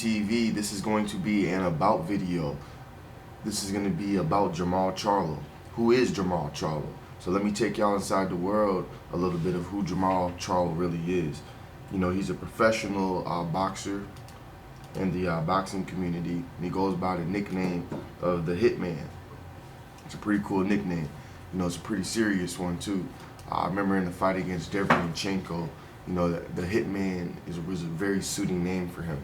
MCTV, this is going to be an about video. This is going to be about Jermall Charlo. Who is Jermall Charlo? So let me take y'all inside the world a little bit of who Jermall Charlo really is. You know, he's a professional boxer in the boxing community, and he goes by the nickname of the Hitman. It's a pretty cool nickname. You know, it's a pretty serious one too. I remember in the fight against Jermall, you know, the Hitman was a very suiting name for him.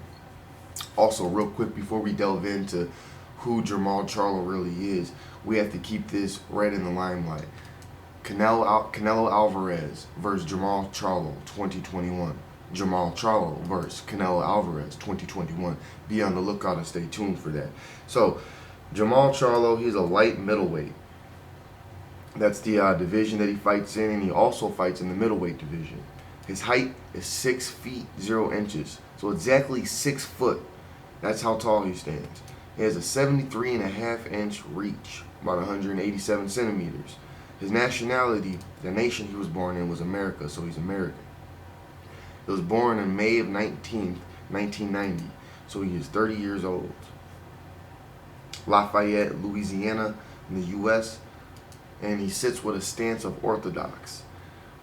Also, real quick, before we delve into who Jermall Charlo really is, we have to keep this right in the limelight. Canelo Alvarez versus Jermall Charlo 2021. Jermall Charlo versus Canelo Alvarez 2021. Be on the lookout and stay tuned for that. So, Jermall Charlo, he's a light middleweight. That's the division that he fights in, and he also fights in the middleweight division. His height is 6 feet 0 inches, so exactly 6 foot. That's how tall he stands. He has a 73.5 inch reach, about 187 centimeters. His nationality, the nation he was born in, was America, so he's American. He was born on May of 19th, 1990, so he is 30 years old. Lafayette, Louisiana, in the U.S., and he sits with a stance of orthodox.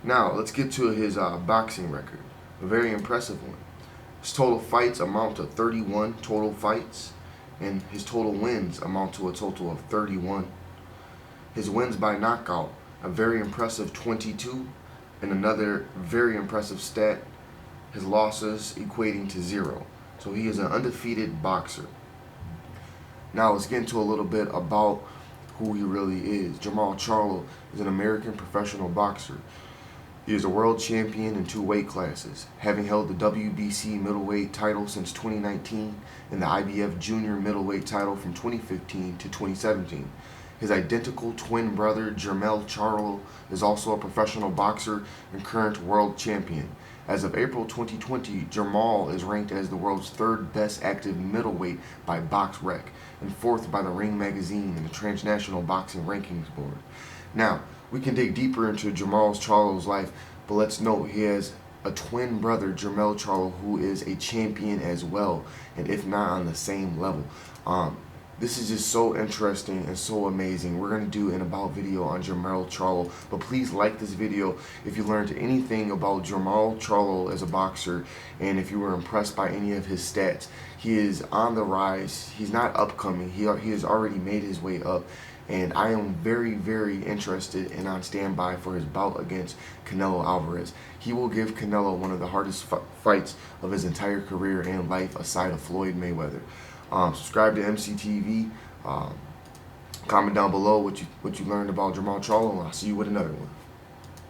Now, let's get to his boxing record. A very impressive one. His total fights amount to 31 total fights, and his total wins amount to a total of 31. His wins by knockout, a very impressive 22, and another very impressive stat, his losses equating to 0. So he is an undefeated boxer. Now let's get into a little bit about who he really is. Jermall Charlo is an American professional boxer. He is a world champion in 2 weight classes, having held the WBC middleweight title since 2019 and the IBF junior middleweight title from 2015 to 2017. His identical twin brother, Jermall Charlo, is also a professional boxer and current world champion. As of April 2020, Jermall is ranked as the world's 3rd best active middleweight by BoxRec and 4th by the Ring magazine and the Transnational Boxing Rankings Board. Now, we can dig deeper into Jermall Charlo's life, but let's note he has a twin brother, Jermall Charlo, who is a champion as well, and if not on the same level. This is just so interesting and so amazing. We're going to do an about video on Jermall Charlo, but please like this video if you learned anything about Jermall Charlo as a boxer, and if you were impressed by any of his stats. He is on the rise. He's not upcoming. He has already made his way up, and I am very, very interested and on standby for his bout against Canelo Alvarez. He will give Canelo one of the hardest fights of his entire career and life, aside of Floyd Mayweather. Subscribe to MCTV. Comment down below what you learned about Jermall Charlo, and I'll see you with another one.